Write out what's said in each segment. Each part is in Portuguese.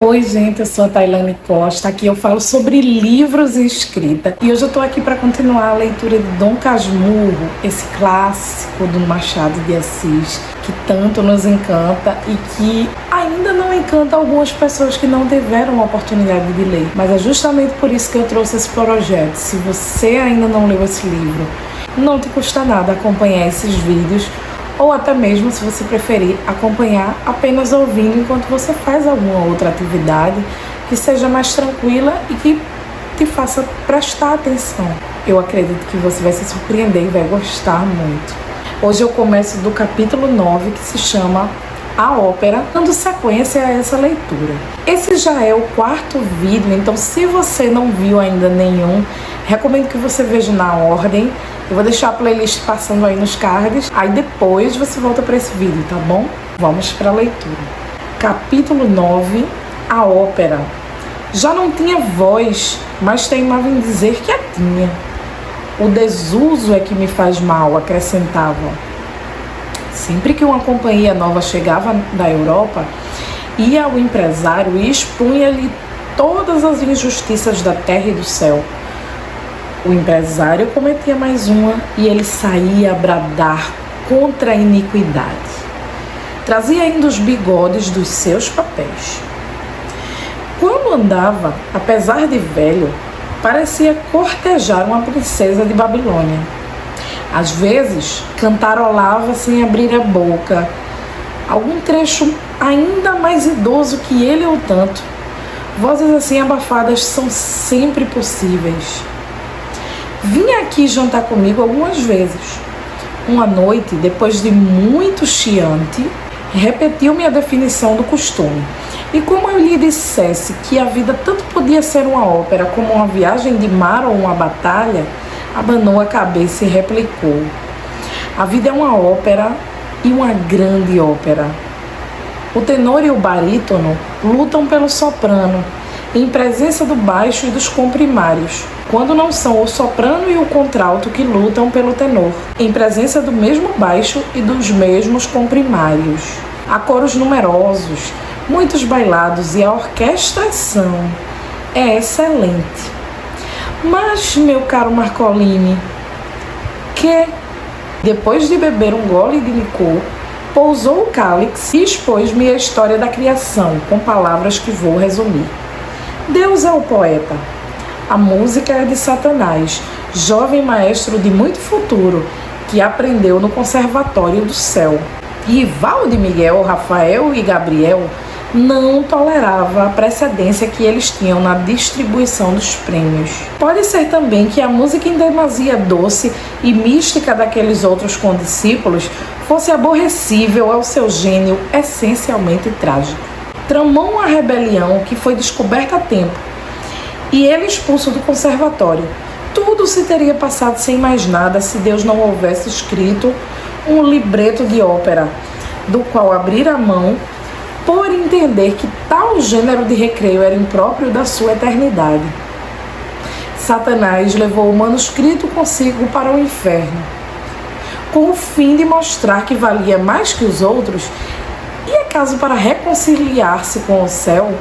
Oi, gente, eu sou a Tailane Costa. Aqui eu falo sobre livros e escrita. E hoje eu tô aqui para continuar a leitura de Dom Casmurro, esse clássico do Machado de Assis, que tanto nos encanta e que ainda não encanta algumas pessoas que não tiveram a oportunidade de ler. Mas é justamente por isso que eu trouxe esse projeto. Se você ainda não leu esse livro, não te custa nada acompanhar esses vídeos, ou até mesmo, se você preferir, acompanhar apenas ouvindo enquanto você faz alguma outra atividade que seja mais tranquila e que te faça prestar atenção. Eu acredito que você vai se surpreender e vai gostar muito. Hoje eu começo do capítulo 9, que se chama A Ópera, dando sequência a essa leitura. Esse já é o quarto vídeo, então se você não viu ainda nenhum, recomendo que você veja na ordem. Eu vou deixar a playlist passando aí nos cards, aí depois você volta para esse vídeo, tá bom? Vamos para a leitura. Capítulo 9, A Ópera. Já não tinha voz, mas teimava em dizer que a tinha. O desuso é que me faz mal, acrescentava. Sempre que uma companhia nova chegava da Europa, ia ao empresário e expunha-lhe todas as injustiças da terra e do céu. O empresário cometia mais uma e ele saía a bradar contra a iniquidade. Trazia ainda os bigodes dos seus papéis. Quando andava, apesar de velho, parecia cortejar uma princesa de Babilônia. Às vezes, cantarolava sem abrir a boca, algum trecho ainda mais idoso que ele ou tanto. Vozes assim abafadas são sempre possíveis. Vinha aqui jantar comigo algumas vezes. Uma noite, depois de muito chiante, repetiu-me a definição do costume. E como eu lhe dissesse que a vida tanto podia ser uma ópera como uma viagem de mar ou uma batalha, abanou a cabeça e replicou: a vida é uma ópera e uma grande ópera. O tenor e o barítono lutam pelo soprano, em presença do baixo e dos comprimários, quando não são o soprano e o contralto que lutam pelo tenor, em presença do mesmo baixo e dos mesmos comprimários. Há coros numerosos, muitos bailados e a orquestração é excelente. Mas, meu caro Marcolini, que, depois de beber um gole de licor, pousou o cálice e expôs-me a história da criação, com palavras que vou resumir. Deus é o poeta. A música é de Satanás, jovem maestro de muito futuro, que aprendeu no Conservatório do Céu. Rival de Miguel, Rafael e Gabriel, não tolerava a precedência que eles tinham na distribuição dos prêmios. Pode ser também que a música em demasia doce e mística daqueles outros condiscípulos fosse aborrecível ao seu gênio essencialmente trágico. Tramou uma rebelião que foi descoberta a tempo, e ele expulso do conservatório. Tudo se teria passado sem mais nada se Deus não houvesse escrito um libreto de ópera, do qual abrir a mão por entender que tal gênero de recreio era impróprio da sua eternidade. Satanás levou o manuscrito consigo para o inferno, com o fim de mostrar que valia mais que os outros, e acaso para reconciliar-se com o céu,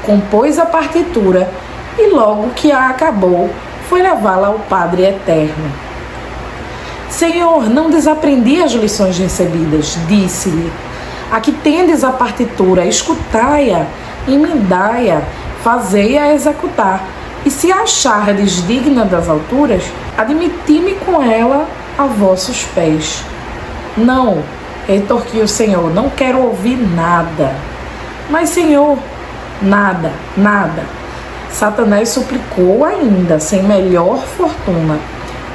compôs a partitura e logo que a acabou, foi levá-la ao Padre Eterno. Senhor, não desaprendi as lições recebidas, disse-lhe. Aqui tendes a partitura, escutai-a, emendai-a, fazei-a executar, e se a achardes digna das alturas, admiti-me com ela a vossos pés. Não, retorquiu o Senhor, não quero ouvir nada. Mas, Senhor, nada, nada. Satanás suplicou ainda, sem melhor fortuna,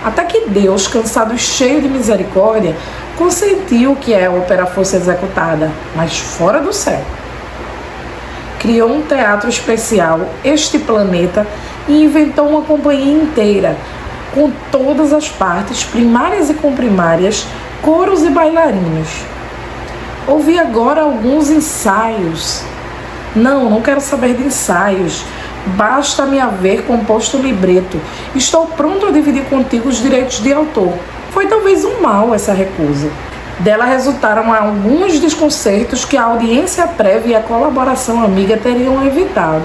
até que Deus, cansado e cheio de misericórdia, consentiu que a ópera fosse executada, mas fora do céu. Criou um teatro especial, este planeta, e inventou uma companhia inteira, com todas as partes, primárias e comprimárias, coros e bailarinos. Ouvi agora alguns ensaios. Não quero saber de ensaios. Basta-me haver composto o libreto. Estou pronto a dividir contigo os direitos de autor. Foi talvez um mal essa recusa. Dela resultaram alguns desconcertos que a audiência prévia e a colaboração amiga teriam evitado.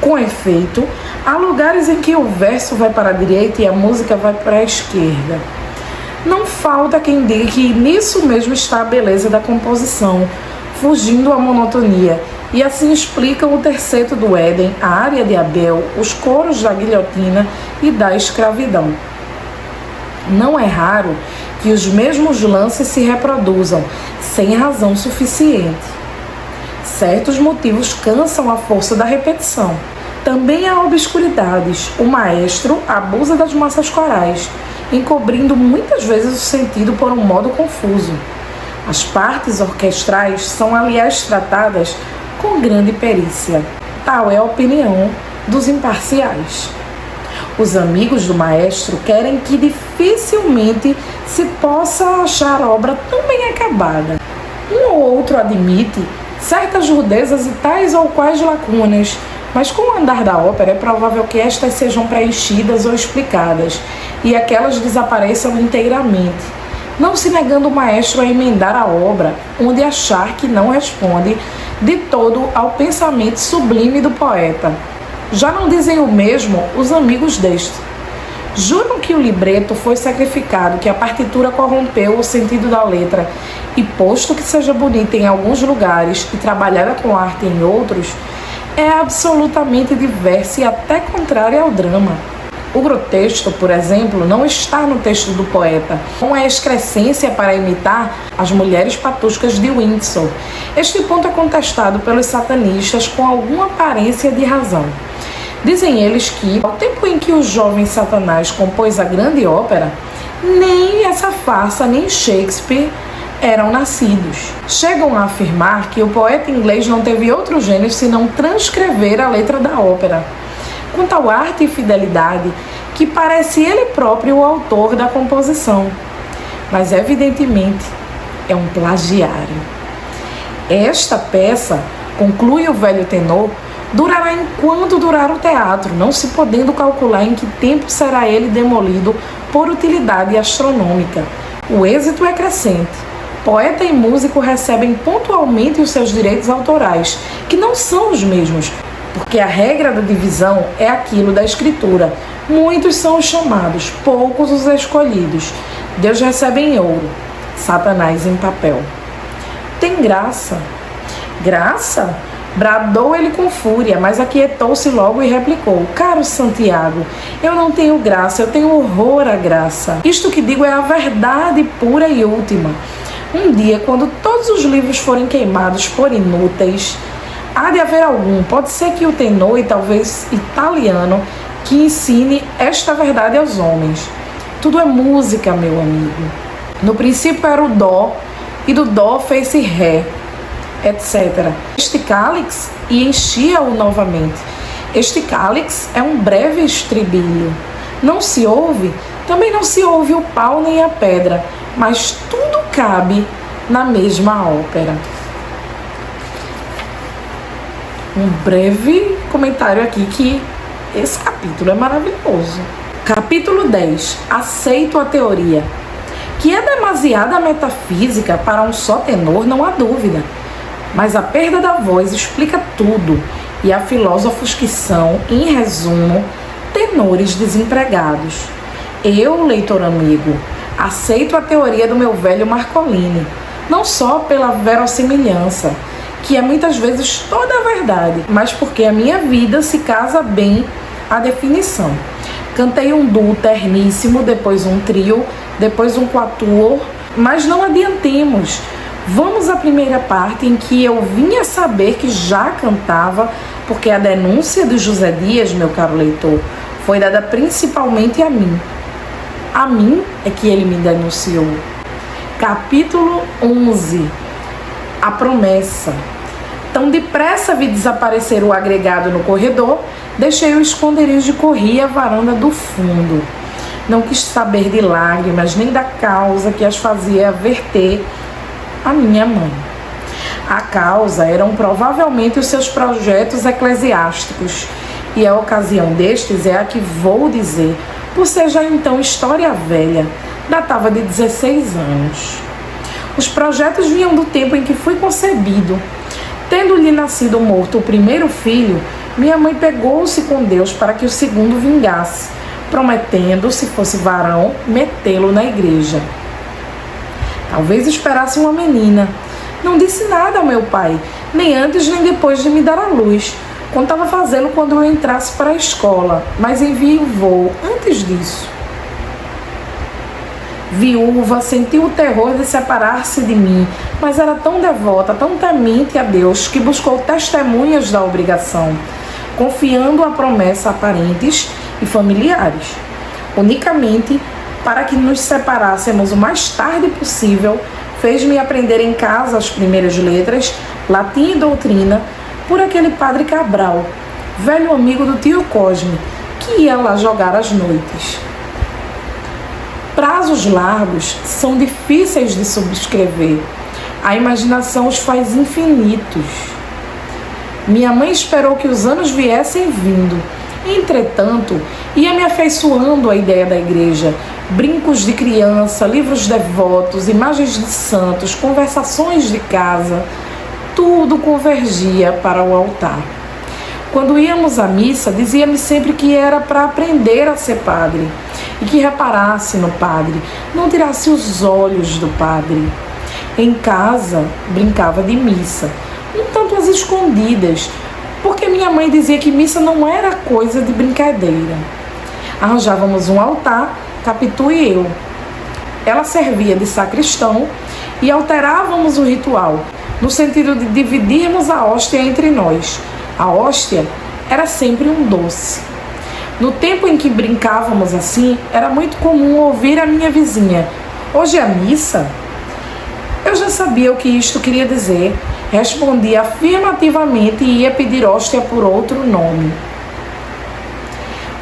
Com efeito, há lugares em que o verso vai para a direita e a música vai para a esquerda. Não falta quem diga que nisso mesmo está a beleza da composição, fugindo à monotonia, e assim explicam o terceto do Éden, a área de Abel, os coros da guilhotina e da escravidão. Não é raro que os mesmos lances se reproduzam, sem razão suficiente. Certos motivos cansam a força da repetição. Também há obscuridades. O maestro abusa das massas corais, encobrindo muitas vezes o sentido por um modo confuso. As partes orquestrais são, aliás, tratadas com grande perícia. Tal é a opinião dos imparciais. Os amigos do maestro querem que dificilmente se possa achar obra tão bem acabada. Um ou outro admite certas rudezas e tais ou quais lacunas, mas com o andar da ópera é provável que estas sejam preenchidas ou explicadas e aquelas desapareçam inteiramente, não se negando o maestro a emendar a obra onde achar que não responde de todo ao pensamento sublime do poeta. Já não dizem o mesmo os amigos deste. Juram que o libreto foi sacrificado, que a partitura corrompeu o sentido da letra, e posto que seja bonita em alguns lugares e trabalhada com arte em outros, é absolutamente diversa e até contrária ao drama. O grotesco, por exemplo, não está no texto do poeta, com a excrescência para imitar as mulheres patuscas de Windsor. Este ponto é contestado pelos satanistas com alguma aparência de razão. Dizem eles que, ao tempo em que o jovem Satanás compôs a grande ópera, nem essa farsa nem Shakespeare eram nascidos. Chegam a afirmar que o poeta inglês não teve outro gênio senão transcrever a letra da ópera, com tal arte e fidelidade que parece ele próprio o autor da composição. Mas, evidentemente, é um plagiário. Esta peça, conclui o velho tenor, durará enquanto durar o teatro, não se podendo calcular em que tempo será ele demolido por utilidade astronômica. O êxito é crescente. Poeta e músico recebem pontualmente os seus direitos autorais, que não são os mesmos, porque a regra da divisão é aquilo da escritura. Muitos são os chamados, poucos os escolhidos. Deus recebe em ouro, Satanás em papel. Tem graça. Graça? Bradou ele com fúria, mas aquietou-se logo e replicou: caro Santiago, eu não tenho graça, eu tenho horror à graça. Isto que digo é a verdade pura e última. Um dia, quando todos os livros forem queimados por inúteis, há de haver algum, pode ser que o tenor e talvez italiano, que ensine esta verdade aos homens. Tudo é música, meu amigo. No princípio era o dó, e do dó fez-se ré, etc. Este cálix, e enchia-o novamente. Este cálix é um breve estribilho. Não se ouve, também não se ouve o pau nem a pedra, mas tudo cabe na mesma ópera. Um breve comentário aqui que esse capítulo é maravilhoso. Capítulo 10. Aceito a teoria. Que é demasiada metafísica para um só tenor, não há dúvida. Mas a perda da voz explica tudo, e há filósofos que são, em resumo, tenores desempregados. Eu, leitor amigo, aceito a teoria do meu velho Marcolini, não só pela verossimilhança, que é muitas vezes toda a verdade, mas porque a minha vida se casa bem à definição. Cantei um duo terníssimo, depois um trio, depois um quatuor, mas não adiantemos. Vamos à primeira parte, em que eu vinha saber que já cantava, porque a denúncia de José Dias, meu caro leitor, foi dada principalmente a mim. A mim é que ele me denunciou. Capítulo 11. A promessa. Tão depressa vi desaparecer o agregado no corredor, deixei o esconderijo e corri à varanda do fundo. Não quis saber de lágrimas, nem da causa que as fazia verter a minha mãe. A causa eram provavelmente os seus projetos eclesiásticos, e a ocasião destes é a que vou dizer, por ser já então história velha, datava de 16 anos. Os projetos vinham do tempo em que fui concebido. Tendo-lhe nascido morto o primeiro filho, minha mãe pegou-se com Deus para que o segundo vingasse, prometendo, se fosse varão, metê-lo na igreja. Talvez esperasse uma menina. Não disse nada ao meu pai, nem antes nem depois de me dar a luz. Contava fazê-lo quando eu entrasse para a escola, mas enviou antes disso. Viúva, sentiu o terror de separar-se de mim, mas era tão devota, tão temente a Deus, que buscou testemunhas da obrigação, confiando a promessa a parentes e familiares. Unicamente para que nos separássemos o mais tarde possível, fez-me aprender em casa as primeiras letras, latim e doutrina, por aquele padre Cabral, velho amigo do tio Cosme, que ia lá jogar às noites. Prazos largos são difíceis de subscrever. A imaginação os faz infinitos. Minha mãe esperou que os anos viessem vindo. Entretanto, ia me afeiçoando à ideia da igreja. Brincos de criança, livros devotos, imagens de santos, conversações de casa, tudo convergia para o altar. Quando íamos à missa, dizia-me sempre que era para aprender a ser padre e que reparasse no padre, não tirasse os olhos do padre. Em casa, brincava de missa, um tanto às escondidas, porque minha mãe dizia que missa não era coisa de brincadeira. Arranjávamos um altar, Capitu e eu. Ela servia de sacristão e alterávamos o ritual, no sentido de dividirmos a hóstia entre nós. A hóstia era sempre um doce. No tempo em que brincávamos assim, era muito comum ouvir a minha vizinha: "Hoje é a missa?" Eu já sabia o que isto queria dizer. Respondia afirmativamente e ia pedir hóstia por outro nome.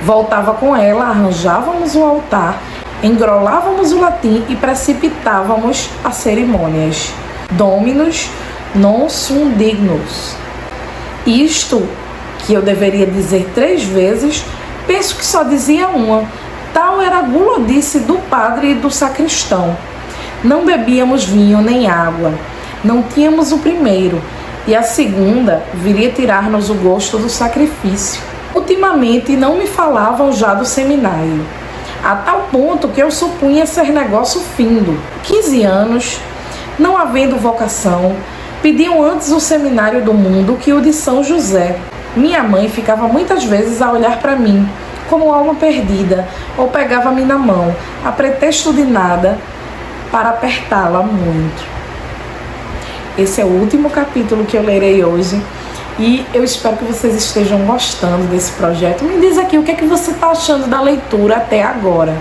Voltava com ela, arranjávamos o altar, engrolávamos o latim e precipitávamos as cerimônias. Dominus non sum dignus. Isto, que eu deveria dizer 3 vezes, penso que só dizia uma. Tal era a gulodice do padre e do sacristão. Não bebíamos vinho nem água. Não tínhamos o primeiro, e a segunda viria tirar-nos o gosto do sacrifício. Ultimamente não me falavam já do seminário, a tal ponto que eu supunha ser negócio findo. 15 anos, não havendo vocação, pediam antes o seminário do mundo que o de São José. Minha mãe ficava muitas vezes a olhar para mim, como alma perdida, ou pegava-me na mão, a pretexto de nada, para apertá-la muito. Esse é o último capítulo que eu lerei hoje e eu espero que vocês estejam gostando desse projeto. Me diz aqui o que é que você está achando da leitura até agora.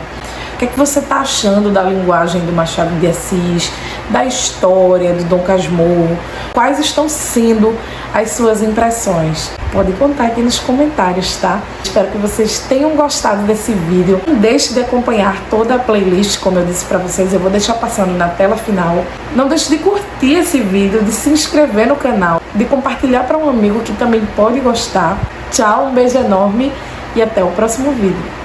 O que é que você está achando da linguagem do Machado de Assis, da história do Dom Casmurro? Quais estão sendo as suas impressões? Pode contar aqui nos comentários, tá? Espero que vocês tenham gostado desse vídeo. Não deixe de acompanhar toda a playlist, como eu disse pra vocês, eu vou deixar passando na tela final. Não deixe de curtir esse vídeo, de se inscrever no canal, de compartilhar para um amigo que também pode gostar. Tchau, um beijo enorme e até o próximo vídeo.